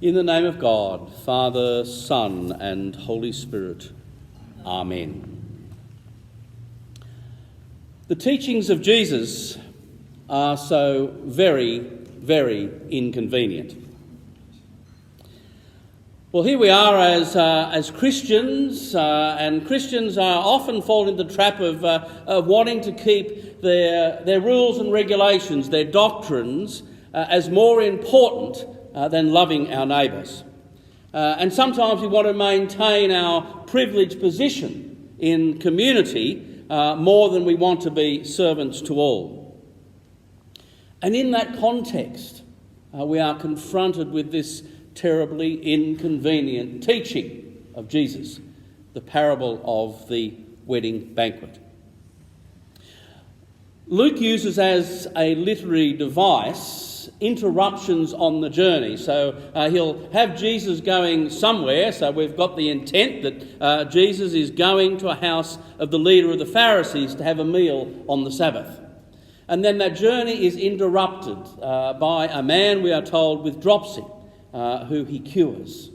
In the name of God, Father, Son, and Holy Spirit. Amen. The teachings of Jesus are so very, very inconvenient. Well, here we are as Christians, and Christians often fall into the trap of wanting to keep their rules and regulations, their doctrines, as more important than loving our neighbours. And sometimes we want to maintain our privileged position in community more than we want to be servants to all. And in that context, we are confronted with this terribly inconvenient teaching of Jesus, the parable of the wedding banquet. Luke uses as a literary device interruptions on the journey. So he'll have Jesus going somewhere, so we've got the intent that Jesus is going to a house of the leader of the Pharisees to have a meal on the Sabbath. And then that journey is interrupted by a man, we are told, with dropsy, who he cures.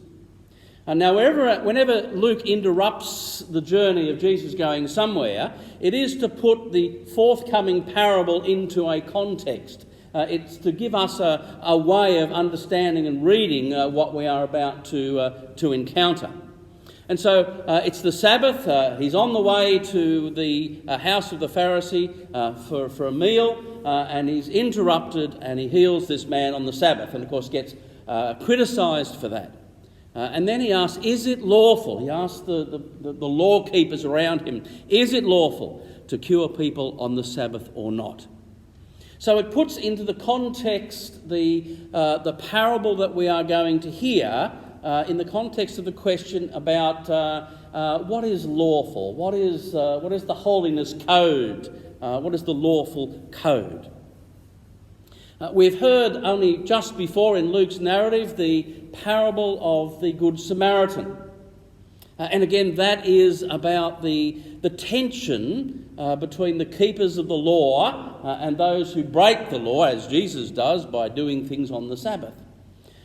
And now whenever Luke interrupts the journey of Jesus going somewhere, it is to put the forthcoming parable into a context. It's to give us a way of understanding and reading what we are about to encounter. And so it's the Sabbath. He's on the way to the house of the Pharisee for a meal, and he's interrupted, and he heals this man on the Sabbath, and of course gets criticised for that. And then he asks, is it lawful? He asks the law keepers around him, is it lawful to cure people on the Sabbath or not? So it puts into the context the parable that we are going to hear in the context of the question about what is lawful, what is the holiness code, what is the lawful code. We've heard only just before in Luke's narrative the parable of the Good Samaritan. And again, that is about the tension between the keepers of the law and those who break the law, as Jesus does, by doing things on the Sabbath.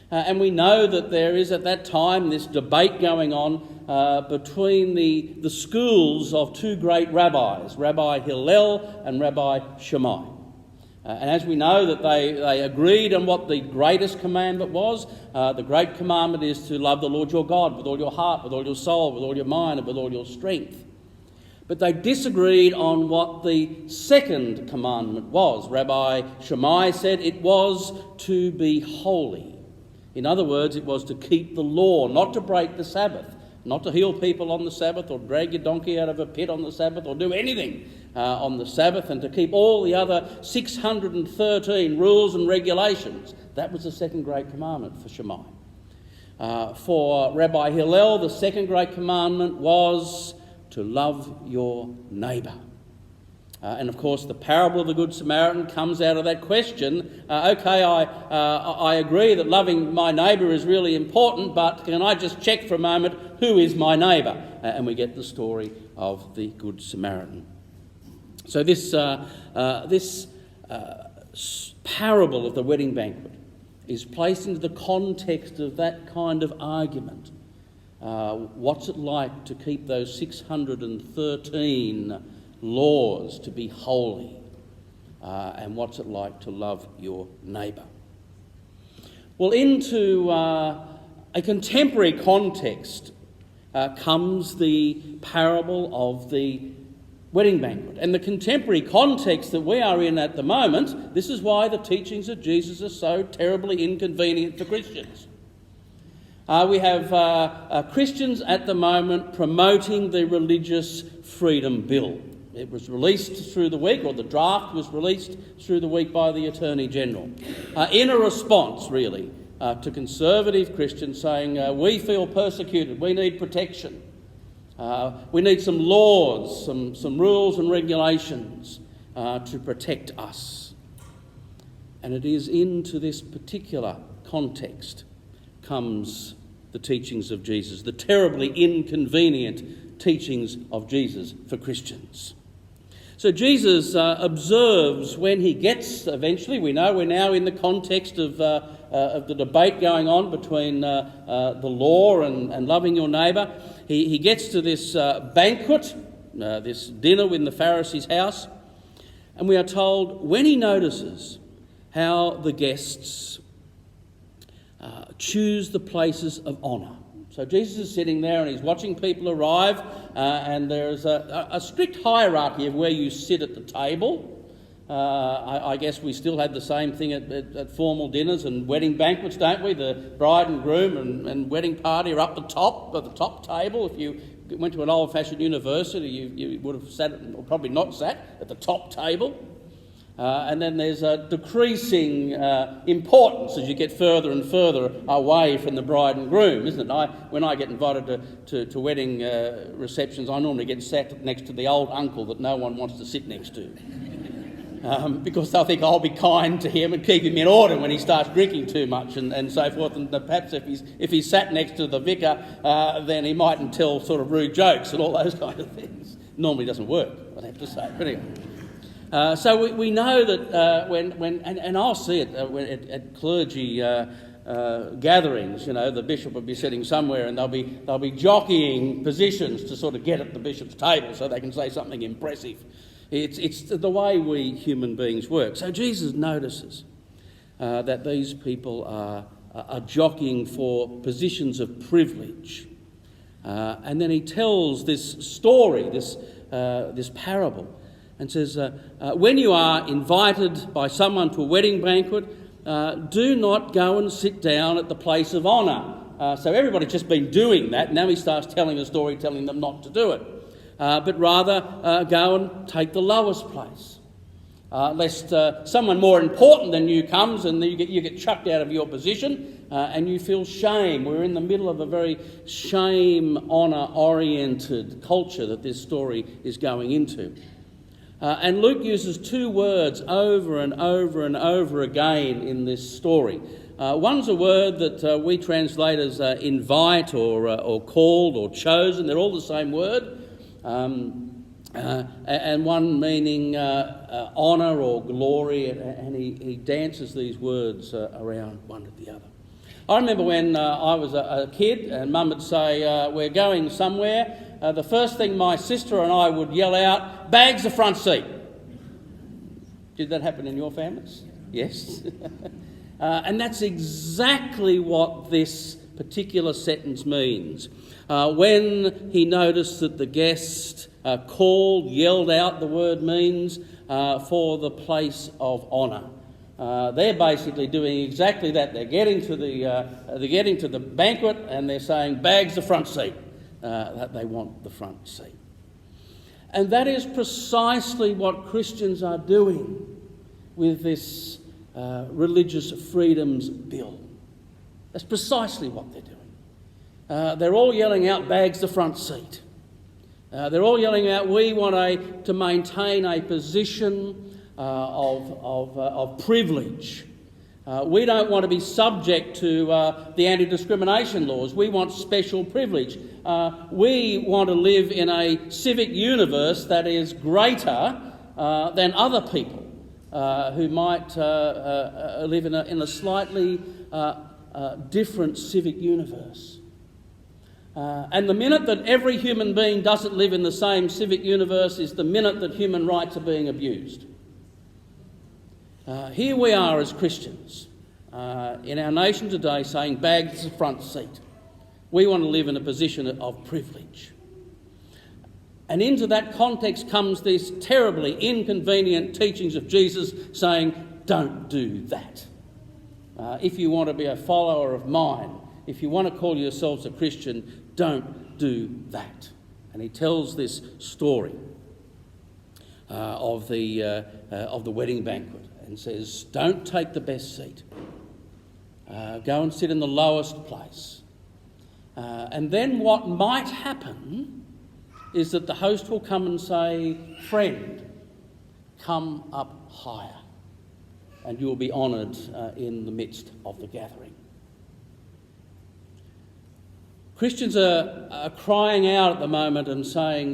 And we know that there is at that time this debate going on between the schools of two great rabbis, Rabbi Hillel and Rabbi Shammai. And as we know that they agreed on what the greatest commandment was, the great commandment is to love the Lord your God with all your heart, with all your soul, with all your mind, and with all your strength. But they disagreed on what the second commandment was. Rabbi Shammai said it was to be holy. In other words, it was to keep the law, not to break the Sabbath, not to heal people on the Sabbath or drag your donkey out of a pit on the Sabbath or do anything on the Sabbath, and to keep all the other 613 rules and regulations. That was the second great commandment for Shammai. For Rabbi Hillel, the second great commandment was to love your neighbour. And of course, the parable of the Good Samaritan comes out of that question. I agree that loving my neighbour is really important, but can I just check for a moment, who is my neighbour? And we get the story of the Good Samaritan. So this parable of the wedding banquet is placed into the context of that kind of argument. What's it like to keep those 613 laws to be holy, and what's it like to love your neighbour? Well, into a contemporary context comes the parable of the wedding banquet. And the contemporary context that we are in at the moment, this is why the teachings of Jesus are so terribly inconvenient for Christians. We have Christians at the moment promoting the Religious Freedom Bill. It was released through the week, or the draft was released through the week by the Attorney General, in a response, really, to conservative Christians saying, we feel persecuted, we need protection, we need some laws, some rules and regulations to protect us. And it is into this particular context comes the teachings of Jesus, the terribly inconvenient teachings of Jesus for Christians. So Jesus observes when he gets, eventually, we know we're now in the context of of the debate going on between the law and loving your neighbour. He gets to this banquet, this dinner in the Pharisee's house, and we are told when he notices how the guests choose the places of honour. So Jesus is sitting there and he's watching people arrive, and there's a strict hierarchy of where you sit at the table. I guess we still had the same thing at formal dinners and wedding banquets, don't we? The bride and groom and wedding party are up the top of the top table. If you went to an old-fashioned university, you would have sat, or probably not sat, at the top table. And then there's a decreasing importance as you get further and further away from the bride and groom, isn't it? When I get invited to wedding receptions, I normally get sat next to the old uncle that no one wants to sit next to. Because they'll think I'll be kind to him and keep him in order when he starts drinking too much and so forth. And perhaps if he's sat next to the vicar, then he mightn't tell sort of rude jokes and all those kind of things. Normally doesn't work, I'd have to say. But anyway. So we know that when I'll see it at clergy gatherings, the bishop will be sitting somewhere and they'll be jockeying positions to sort of get at the bishop's table so they can say something impressive. It's the way we human beings work. So Jesus notices that these people are jockeying for positions of privilege. And then he tells this story, this parable, and says, when you are invited by someone to a wedding banquet, do not go and sit down at the place of honour. So everybody's just been doing that. Now he starts telling a story, telling them not to do it. But rather go and take the lowest place, lest someone more important than you comes and you get chucked out of your position and you feel shame. We're in the middle of a very shame-honour-oriented culture that this story is going into. And Luke uses two words over and over and over again in this story. One's a word that we translate as invite or called or chosen. They're all the same word. And one meaning honour or glory, and he dances these words around one to the other. I remember when I was a kid and Mum would say, we're going somewhere, the first thing my sister and I would yell out, bags the front seat. Did that happen in your families? Yes. And that's exactly what this particular sentence means. When he noticed that the guest yelled out, the word means, for the place of honour. They're basically doing exactly that. They're getting to the banquet and they're saying, bags the front seat. That they want the front seat. And that is precisely what Christians are doing with this Religious Freedoms Bill. That's precisely what they're doing. They're all yelling out, bags the front seat. They're all yelling out, we want to maintain a position of privilege. We don't want to be subject to the anti-discrimination laws. We want special privilege. We want to live in a civic universe that is greater than other people who might live in a slightly different civic universe. And the minute that every human being doesn't live in the same civic universe is the minute that human rights are being abused. Here we are as Christians in our nation today saying, bags the front seat. We want to live in a position of privilege. And into that context comes these terribly inconvenient teachings of Jesus saying, don't do that. If you want to be a follower of mine, if you want to call yourselves a Christian, don't do that. And he tells this story of the wedding banquet and says, don't take the best seat. Go and sit in the lowest place. And then what might happen is that the host will come and say, friend, come up higher, and you will be honoured in the midst of the gathering. Christians are crying out at the moment and saying,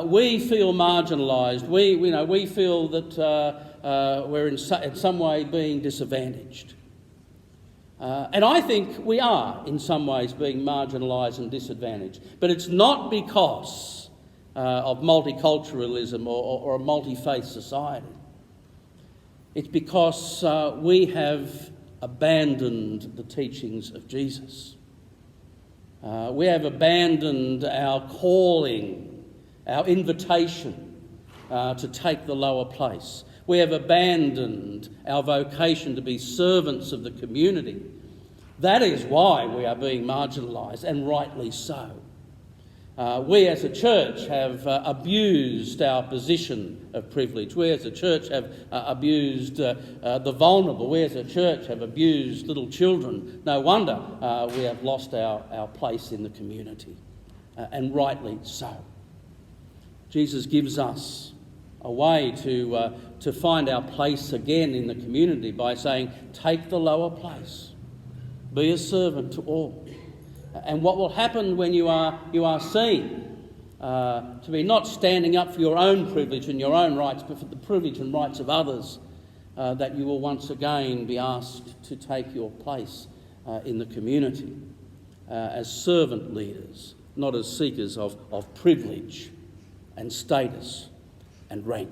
we feel marginalised. We feel that we're in some way being disadvantaged. And I think we are, in some ways, being marginalised and disadvantaged. But it's not because of multiculturalism or a multi-faith society. It's because we have abandoned the teachings of Jesus. We have abandoned our calling, our invitation to take the lower place. We have abandoned our vocation to be servants of the community. That is why we are being marginalised, and rightly so. We as a church have abused our position of privilege. We as a church have abused the vulnerable. We as a church have abused little children. No wonder we have lost our place in the community, and rightly so. Jesus gives us a way to find our place again in the community by saying, take the lower place, be a servant to all. And what will happen when you are seen to be not standing up for your own privilege and your own rights, but for the privilege and rights of others, that you will once again be asked to take your place in the community as servant leaders, not as seekers of privilege and status and rank.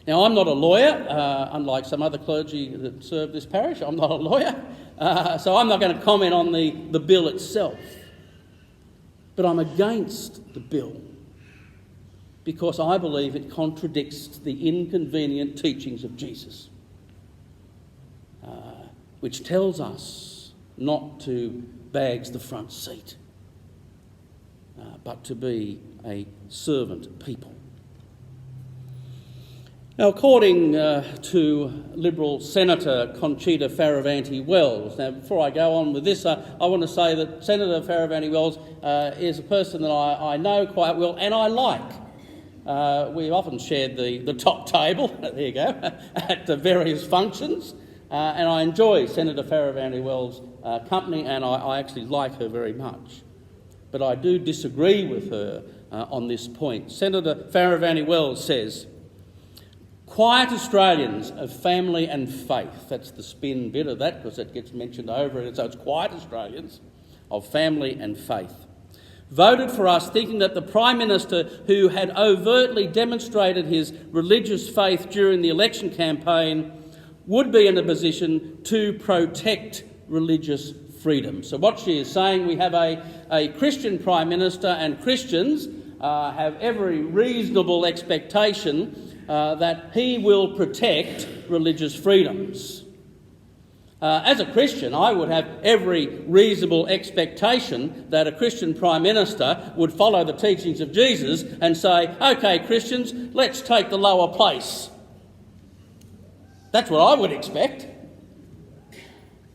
Now, I'm not a lawyer, unlike some other clergy that serve this parish. I'm not a lawyer, so I'm not going to comment on the bill itself. But I'm against the bill because I believe it contradicts the inconvenient teachings of Jesus, which tells us not to bags the front seat, but to be a servant people. Now, according to Liberal Senator Conchita Fierravanti-Wells, now before I go on with this, I want to say that Senator Fierravanti-Wells is a person that I know quite well and I like. We've often shared the top table, there you go, at the various functions, and I enjoy Senator Fierravanti-Wells' company, and I actually like her very much. But I do disagree with her on this point. Senator Fierravanti-Wells says, quiet Australians of family and faith, that's the spin bit of that because that gets mentioned over it, so it's quiet Australians of family and faith, voted for us thinking that the Prime Minister, who had overtly demonstrated his religious faith during the election campaign, would be in a position to protect religious freedom. So what she is saying, we have a Christian Prime Minister, and Christians have every reasonable expectation that he will protect religious freedoms. As a Christian, I would have every reasonable expectation that a Christian Prime Minister would follow the teachings of Jesus and say, OK, Christians, let's take the lower place. That's what I would expect.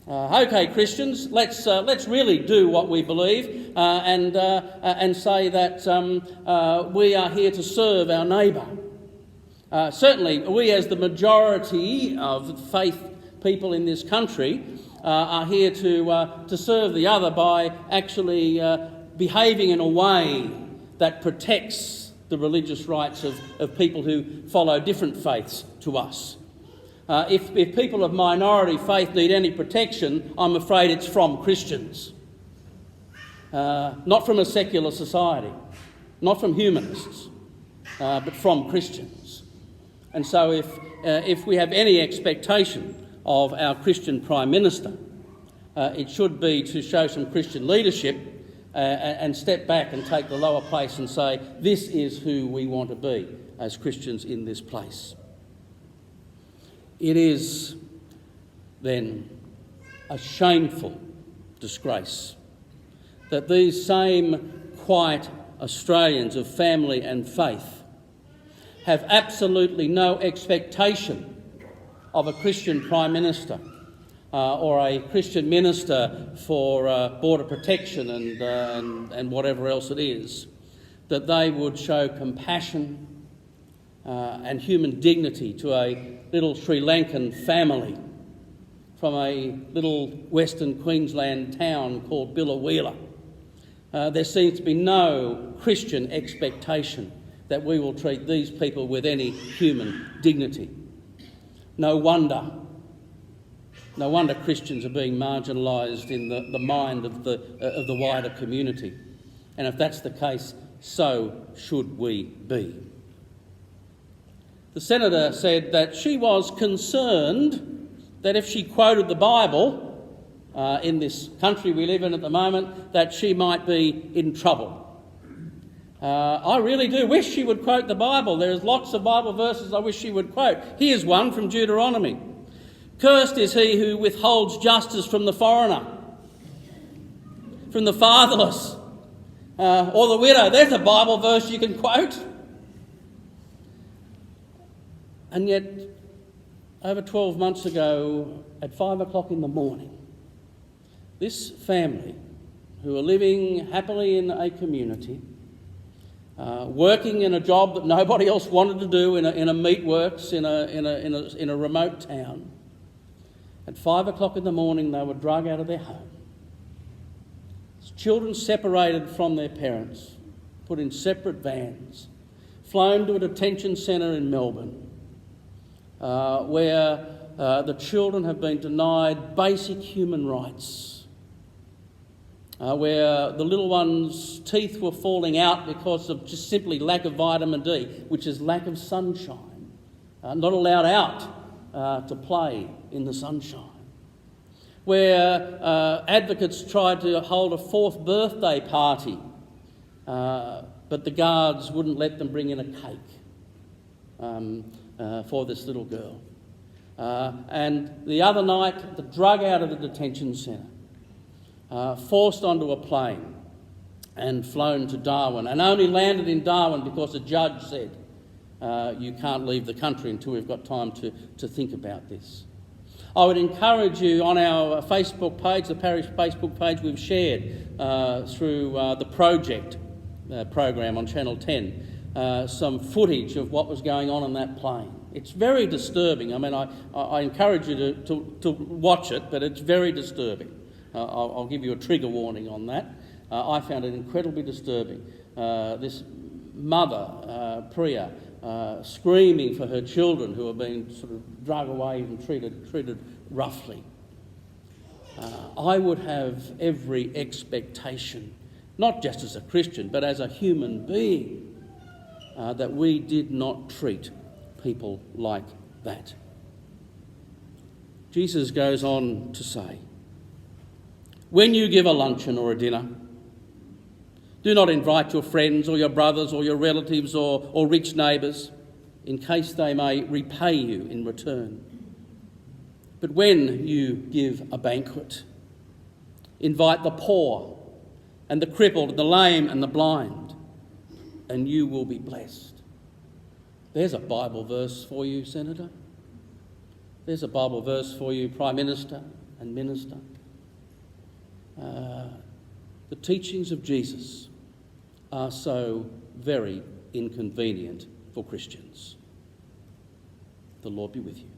OK, Christians, let's really do what we believe and say that we are here to serve our neighbour. Certainly, we as the majority of faith people in this country are here to serve the other by actually behaving in a way that protects the religious rights of people who follow different faiths to us. If people of minority faith need any protection, I'm afraid it's from Christians, not from a secular society, not from humanists, but from Christians. And so if we have any expectation of our Christian Prime Minister, it should be to show some Christian leadership and step back and take the lower place and say, this is who we want to be as Christians in this place. It is, then, a shameful disgrace that these same quiet Australians of family and faith have absolutely no expectation of a Christian Prime Minister or a Christian Minister for border protection and whatever else it is, that they would show compassion and human dignity to a little Sri Lankan family from a little Western Queensland town called Biloela. There seems to be no Christian expectation that we will treat these people with any human dignity. No wonder No wonder Christians are being marginalised in the mind of the wider community. And if that's the case, so should we be. The senator said that she was concerned that if she quoted the Bible in this country we live in at the moment, that she might be in trouble. I really do wish she would quote the Bible. There's lots of Bible verses I wish she would quote. Here's one from Deuteronomy. Cursed is he who withholds justice from the foreigner, from the fatherless, or the widow. There's a Bible verse you can quote. And yet, over 12 months ago, at 5 o'clock in the morning, this family, who are living happily in a community, working in a job that nobody else wanted to do in a meatworks in a remote town, at 5 o'clock in the morning they were drug out of their home. Children separated from their parents, put in separate vans, flown to a detention centre in Melbourne, where the children have been denied basic human rights, where the little ones' teeth were falling out because of just simply lack of vitamin D, which is lack of sunshine, not allowed out to play in the sunshine, where advocates tried to hold a 4th birthday party, but the guards wouldn't let them bring in a cake for this little girl. And the other night, the drug out of the detention centre, forced onto a plane and flown to Darwin, and only landed in Darwin because a judge said, you can't leave the country until we've got time to think about this. I would encourage you on our Facebook page, the parish Facebook page we've shared through the Project program on Channel 10, some footage of what was going on that plane. It's very disturbing. I mean, I encourage you to watch it, but it's very disturbing. I'll give you a trigger warning on that. I found it incredibly disturbing. This mother, Priya, screaming for her children who are being sort of dragged away and treated roughly. I would have every expectation, not just as a Christian, but as a human being, that we did not treat people like that. Jesus goes on to say, when you give a luncheon or a dinner, do not invite your friends or your brothers or your relatives or rich neighbours, in case they may repay you in return. But when you give a banquet, invite the poor and the crippled and the lame and the blind, and you will be blessed. There's a Bible verse for you, Senator. There's a Bible verse for you, Prime Minister and Minister. The teachings of Jesus are so very inconvenient for Christians. The Lord be with you.